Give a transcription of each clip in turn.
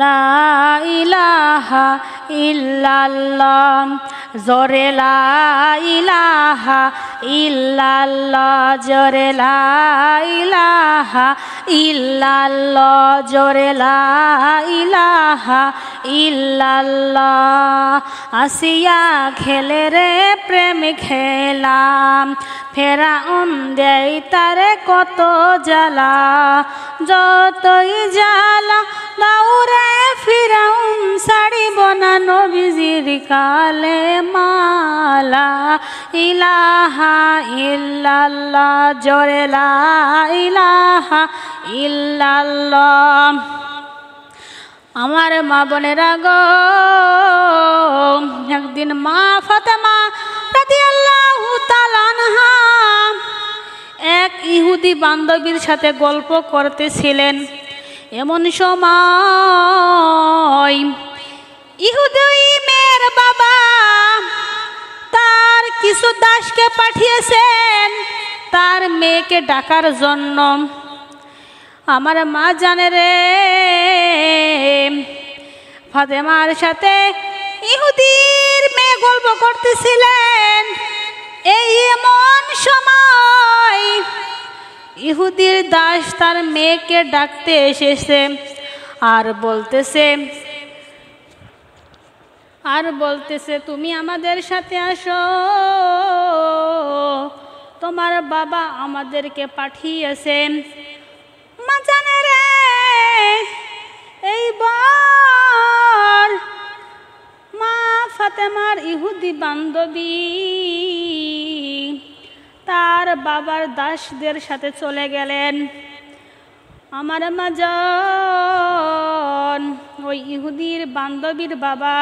লা ইলাহা ইল্লাল্লাহ জোরে লা ইলাহা ইল্লাল্লাহ জোরে লা ইলাহা ইল্লাল্লাহ জোরে লা ইলাহা ইল্লাল্লাহ আসিয়া খেলে রে প্রেম খেলাম ফেরাউন দেয় তারে কত জ্বালা যতই জ্বালা দাউরে ফিরাউন ছাড়িব না নবীজির কালে মালা ইলাহা ইল্লাল্লাহ জোরে লা ইলাহা ইল্লাল্লাহ। আমার মা বোনেরা গো, একদিন মা ফাতেমা রাদিয়াল্লাহু তাআলা আনহা এক ইহুদি বান্ধবীর সাথে গল্প করতেছিলেন। এমন সময় ইহুদি মেয়ের বাবা তার কিছু দাসকে পাঠিয়েছেন তার মেয়েকে ডাকার জন্য। আমার মা জানে রে ফাতেমার সাথে ইহুদির মেয়ে গল্প করতেছিলেন। এই এমন সময় ইহুদির দাস তার মেয়েকে ডাকতে এসেছে আর বলতেছে তুমি আমাদের সাথে আসো, তোমার বাবা আমাদেরকে পাঠিয়েছে। মা জানে রে এইবার মা ফাতেমার ইহুদি বান্ধবী তার বাবার দাসদের সাথে চলে গেলেন। আমার মাজন ওই ইহুদির বান্ধবীর বাবা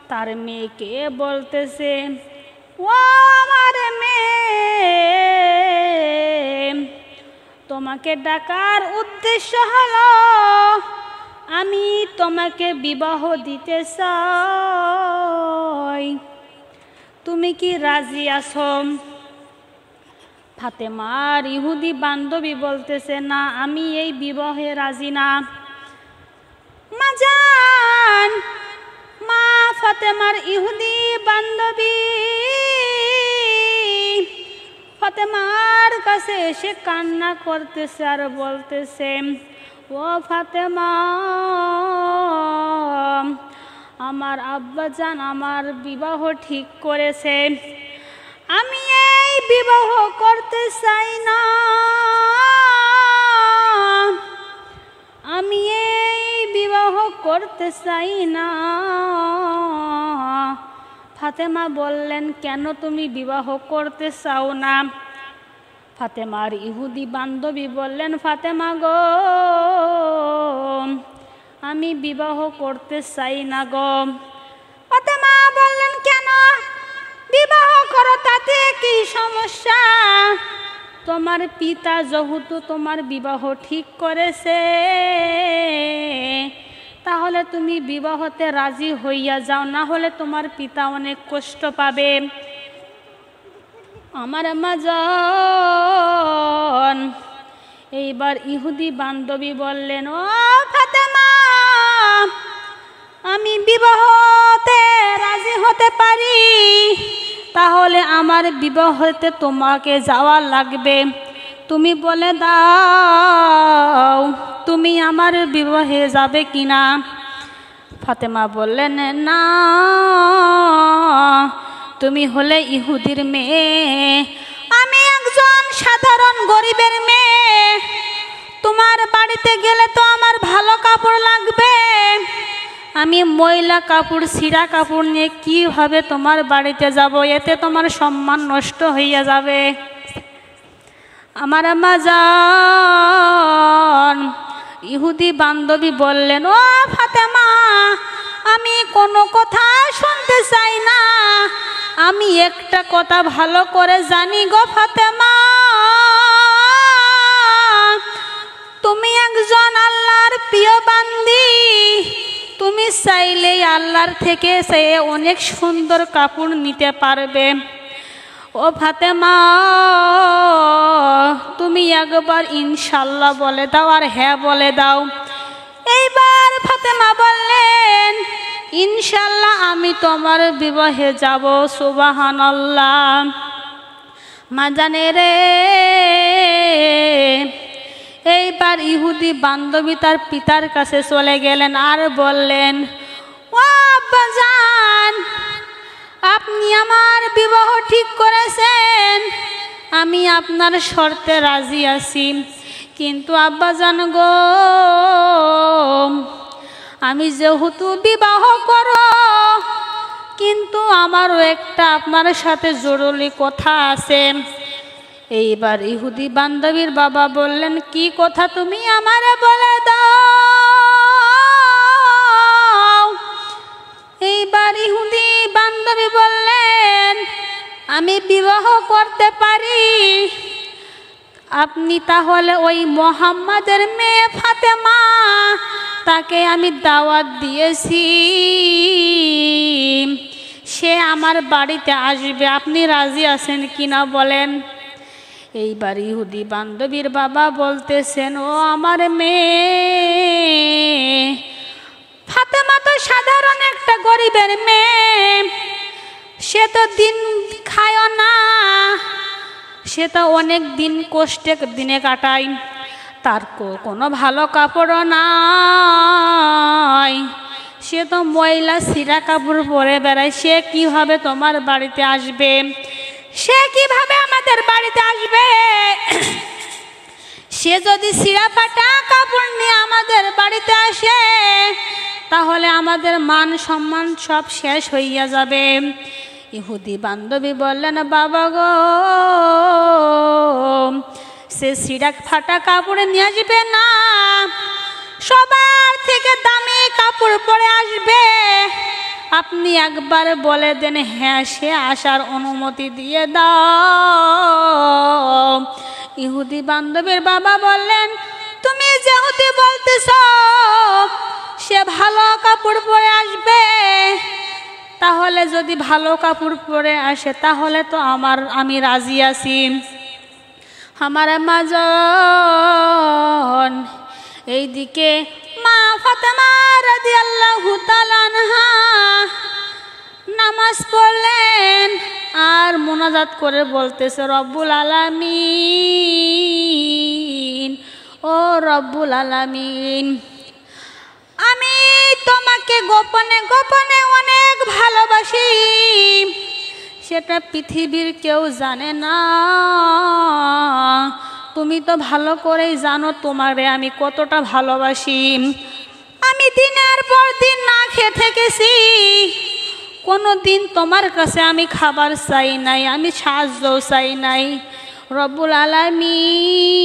তার মেয়েকে বলতেছে, ও আমার মেয়ে, তোমাকে ডাকার উদ্দেশ্য হলো আমি তোমাকে বিবাহ দিতে চাই, তুমি কি রাজি আছো? ফাতেমার ইহুদি বান্ধবী বলতেছে, না আমি এই বিবাহে রাজি না। মাজান মা ফাতেমার ইহুদি বান্ধবী ফাতেমার কাছে এসে কান্না করতেছে আর বলতেছে, ও ফাতেমা, আমার আব্বাজান আমার বিবাহ ঠিক করেছে, আমি এই বিবাহ করতে চাই না, আমি এই বিবাহ করতে চাই না। ফাতেমা বললেন, কেন তুমি বিবাহ করতে চাও না? ফাতেমার ইহুদি বান্ধবী বললেন, ফাতেমা গো, আমি বিবাহ করতে চাই না গো। ফাতেমা বললেন, কেন? বিবাহ করো, তাতে কি সমস্যা? তোমার পিতা যেহেতু তোমার বিবাহ ঠিক করেছে, তাহলে তুমি বিবাহতে রাজি হইয়া যাও, না হলে তোমার পিতা অনেক কষ্ট পাবে। আমার মাজন এইবার ইহুদি বান্ধবী বললেন, ও ফাতেমা, আমি বিবাহতে রাজি হতে পারি, তাহলে আমার বিবাহতে তোমাকে যাওয়া লাগবে, তুমি বলে দাও তুমি আমার বিবাহে যাবে কিনা? ফাতেমা বললেন, না, তুমি হলে ইহুদির মেয়ে, আমি একজন সাধারণ গরিবের মেয়ে, তোমার বাড়িতে গেলে তো আমার ভালো কাপড় লাগবে, আমি ময়লা কাপড় ছিঁড়া কাপড় নিয়ে কিভাবে তোমার বাড়িতে যাব? এতে তোমার সম্মান নষ্ট হইয়া যাবে। আমার মাজান ইহুদি বান্ধবী বললেন, ও ফাতেমা, আমি কোনো কথা শুনতে চাই না, আমি একটা কথা ভালো করে জানি গো ফাতেমা, তুমি একজন আল্লাহর প্রিয় বান্দি, তুমি চাইলেই আল্লাহর থেকে সে অনেক সুন্দর কাপড় নিতে পারবে। ও ফাতেমা, তুমি একবার ইনশাল্লাহ বলে দাও আর হ্যাঁ বলে দাও। এইবার ফাতেমা মা বললেন, ইনশাল্লাহ আমি তোমার বিবাহে যাব। সুবহানাল্লাহ। মা জানে রে, এইবার ইহুদি বান্ধবী তার পিতার কাছে চলে গেলেন আর বললেন, ও আব্বাজান, আপনি আমার বিবাহ ঠিক করেছেন, আমি আপনার শর্তে রাজি আছি, কিন্তু আব্বাজান গো, আমি যেহেতু বিবাহ করো, কিন্তু আমারও একটা আপনার সাথে জরুরি কথা আছে। এইবার ইহুদি বান্ধবীর বাবা বললেন, কি কথা তুমি আমারে বলে দাও। এইবার ইহুদি বান্ধবী বললেন, আমি বিবাহ করতে পারি, আপনি তাহলে ওই মোহাম্মদের মেয়ে ফাতেমা, তাকে আমি দাওয়াত দিয়েছি, সে আমার বাড়িতে আসবে, আপনি রাজি আছেন কিনা বলেন। এইবার ইহুদি বান্ধবীর বাবা বলতেছেন, ও আমার মেয়ে ফাতেমা তো সাধারণ একটা গরিবের মেয়ে, সে তো দিন খায় না, সে তো অনেক দিন কষ্টে দিনে কাটায়, তার কোনো ভালো কাপড়ও নাই, সে তো ময়লা ছিঁড়া কাপড় পরে বেড়ায়, সে কিভাবে তোমার বাড়িতে আসবে, সে কিভাবে আমাদের বাড়িতে আসবে? সে যদি ছিঁড়া ফাটা কাপড় নিয়ে আমাদের বাড়িতে আসে, তাহলে আমাদের মান সম্মান সব শেষ হইয়া যাবে। ইহুদি বান্ধবী বললেন, বাবা গো, সে ছিঁড়া ফাটা কাপড় নিয়ে আসবে না, সবার থেকে দামি কাপড় পরে আসবে, আপনি একবার বলে দেন, হ্যাঁ সে আসার অনুমতি দিয়ে দাও। ইহুদি বান্ধবীর বাবা বললেন, তুমি যেহেতু বলতেছ সে ভালো কাপড় পরে আসবে, তাহলে যদি ভালো কাপড় পরে আসে তাহলে তো আমি রাজি আছি। আমার মাজন এইদিকে মা ফাতেমা রাদিয়াল্লাহু তাআলা আনহা নামাজ পড়লেন আর মুনাজাত করে বলতেছে, রব্বুল আলামিন, ও রব্বুল আলামিন, আমি তোমাকে গোপনে গোপনে অনেক ভালোবাসি, সেটা পৃথিবীর কেউ জানে না, তুমি তো ভালো করেই জানো তোমারে আমি কতটা ভালোবাসি। আমি দিনের পর দিন না খেয়ে থেকেছি, কোনো দিন তোমার কাছে আমি খাবার চাই নাই, আমি সাহায্যও চাই নাই রব্বুল আলামিন,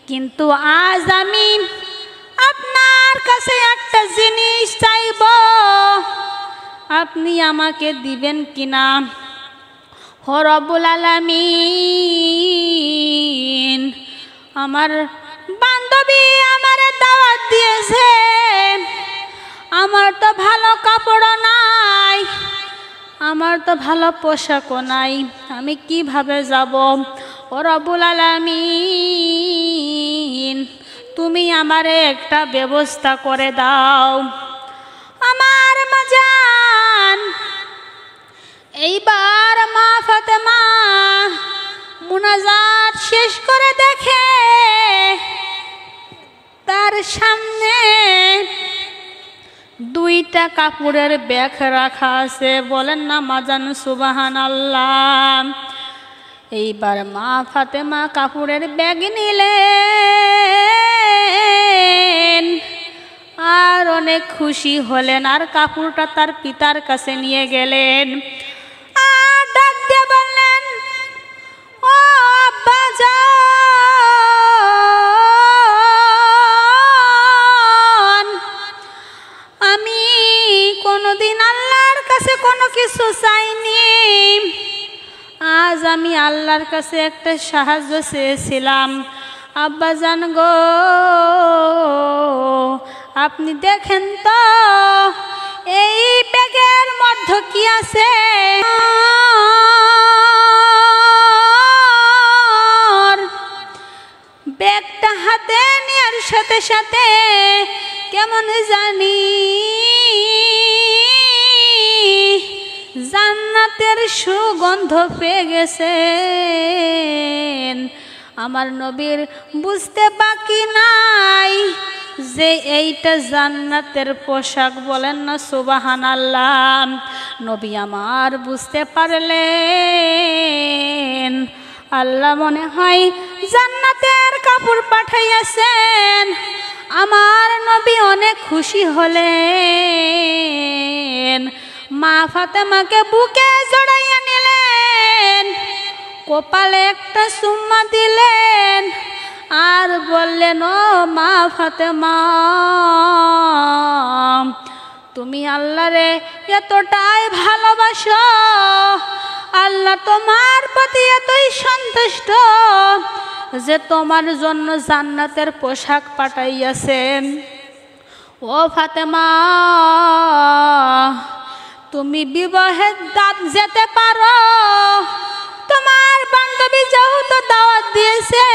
কিন্তু আজ আমি আপনার কাছে একটা জিনিস চাইব, আপনি আমাকে দিবেন কিনা? ও রব্বুল আলামিন, আমার বান্ধবী আমারে দাওয়াত দিয়েছে, আমার তো ভালো কাপড়ও নাই, আমার তো ভালো পোশাকও নাই, আমি কিভাবে যাব? ও রব্বুল আলামিন, তুমি আমারে একটা ব্যবস্থা করে দাও। আমার মাজান এইবার মা ফাতেমা মুনাজাত শেষ করে দেখে তার সামনে দুইটা কাপড়ের ব্যাগ রাখা আছে। বলেন না মাজান সুবহানাল্লাহ। এইবার মা ফাতেমা কাপড়ের ব্যাগ নিলেন আর অনেক খুশি হলেন, আর কাপড়টা তার পিতার কাছে নিয়ে গেলেন আর ডাক দিয়ে বললেন, ও আব্বাজান, আমি কোনোদিন আল্লাহর কাছে কোনো কিছু চাইনি, আজ আমি আল্লাহর কাছে একটা সাহায্য চেয়েছিলাম। আব্বাজান গো, আপনি দেখেন তো এই ব্যাগের মধ্যে কি আছে? ব্যাগটা হাতে নেওয়ার সাথে সাথে কেমন জানি জান্নাতের সুগন্ধ পেয়ে গেছেন। আমার নবীর বুঝতে বাকি নাই যে এইটা জান্নাতের পোশাক, বলেন না সুবহানাল্লাহ। নবী আমার বুঝতে পারলেন আল্লাহ মনে হয় জান্নাতের কাপড় পাঠাইয়াছেন। আমার নবী অনেক খুশি হলেন, মা ফাতেমাকে বুকে জড়াইয়া নিলেন, কপালে একটা চুম্মা দিলেন, আর বললেন ও মা ফাতেমা, তুমি আল্লাহরে এতটাই ভালোবাসো, আল্লাহ তোমার প্রতি এতই সন্তুষ্ট যে তোমার জন্য জান্নাতের পোশাক পাঠাইয়াছেন। ও ফাতেমা, তুমি বিবাহে যেতে পারো, তোমার বান্ধবী যেহেতু দাওয়াত দিয়েছে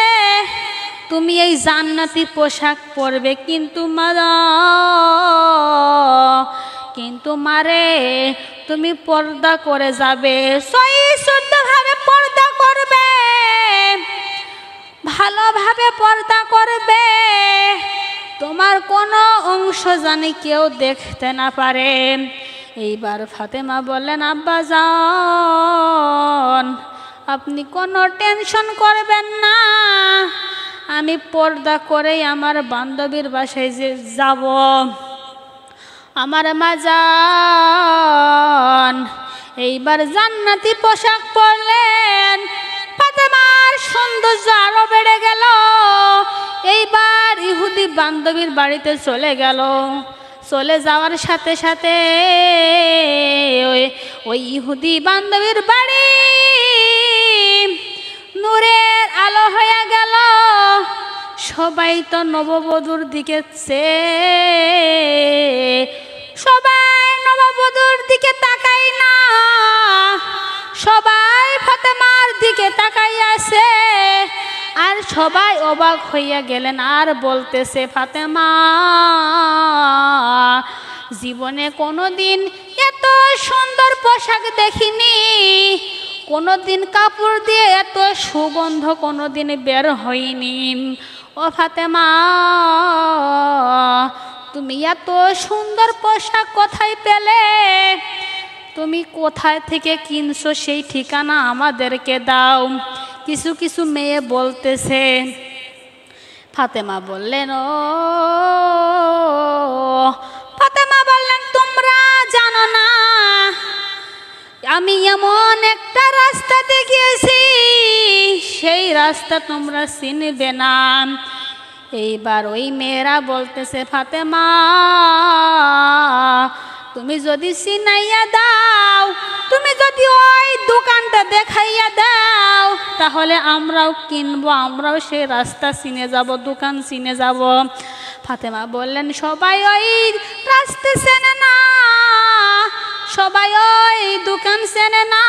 তুমি এই জান্নাতি পোশাক পরবে, কিন্তু মারে তুমি পর্দা করে যাবে, সহি শুদ্ধভাবে পর্দা করবে, ভালোভাবে পর্দা করবে, তোমার কোনো অংশ জানি কেউ দেখতে না পারে। এইবার ফাতেমা বললেন আব্বাজান, আপনি কোনো টেনশন করবেন না, আমি পর্দা করেই আমার বান্ধবীর বাসায় যাব। আমার মাজান এইবার জান্নাতি পোশাক পরলেন, ফাতেমার সৌন্দর্য আরো বেড়ে গেল। এইবার ইহুদি বান্ধবীর বাড়িতে চলে গেল। চলে যাওয়ার সাথে সাথে ওই ইহুদি বান্ধবীর বাড়ি নূরের আলো হয়ে গেল। সবাই তো নববধূর দিকে সবাই নববধূর দিকে তাকাই না, সবাই ফাতেমার দিকে তাকাই আছে, আর সবাই অবাক হইয়া গেলেন, আর বলতেছে ফাতেমা, জীবনে কোনোদিন এত সুন্দর পোশাক দেখিনি, কোনোদিন কাপড় দিয়ে এত সুগন্ধ কোনোদিন বের হয়নি। ও ফাতেমা, তুমি এত সুন্দর পোশাক কোথায় পেলে? তুমি কোথায় থেকে কিনছো সেই ঠিকানা আমাদেরকে দাও। কিছু কিছু মেয়ে বলতেছে। ফাতেমা বললেন তোমরা জানো না আমি এমন একটা রাস্তা দেখিয়েছি, সেই রাস্তা তোমরা চিনবে না। এইবার ওই মেয়েরা বলতেছে ফাতেমা, তুমি যদি চিনাইয়া দাও, তুমি যদি ওই দোকানটা দেখাইয়া দাও, তাহলে আমরাও কিনবো, আমরাও সেই রাস্তা চিনে যাব, দোকান চিনে যাব। ফাতেমা বললেন সবাই ওই রাস্তা চেনে না, সবাই ওই দোকান চেনে না,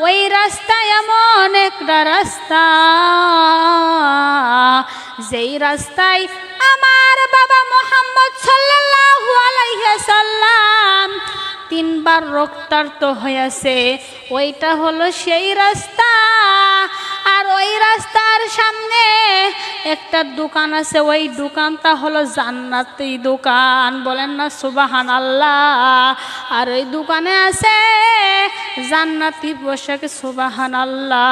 ওই রাস্তা এমন একটা রাস্তা যেই রাস্তায় আমার বাবা মুহাম্মদ সাল্লাল্লাহু আলাইহি সাল্লাম 3 বার রক্তাক্ত হয়েছে, ওইটা হলো সেই রাস্তা। আর ওই রাস্তার সামনে একটা দোকান আছে, ওই দোকানটা হলো জান্নাতি দোকান, বলেন না সুবহানাল্লাহ। আর ওই দোকানে আছে জান্নাতি পোশাক, সুবহানাল্লাহ।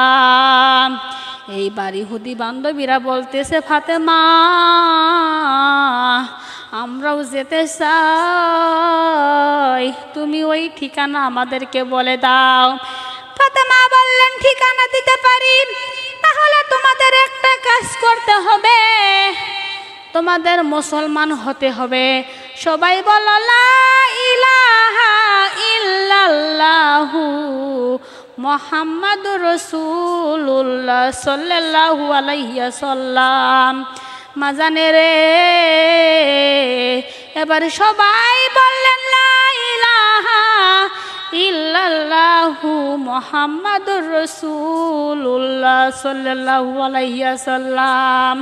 এইবার ইহুদি বান্ধবীরা বলতেছে ফাতেমা, আমরাও যেতে চাই, তুমি ওই ঠিকানা আমাদেরকে বলে দাও। ফাতেমা বললেন ঠিকানা দিতে পারি, তাহলে তোমাদের একটা কাজ করতে হবে, তোমাদের মুসলমান হতে হবে। সবাই বলো লা ইলাহা ইল্লাল্লাহু মুহাম্মাদুর রাসূলুল্লাহ সাল্লাল্লাহু আলাইহি সাল্লাম। মাজানে রে, এবার সবাই বললেন লা ইলাহা ইল্লাল্লাহু মুহাম্মাদুর রাসূলুল্লাহ সাল্লাল্লাহু আলাইহি সাল্লাম।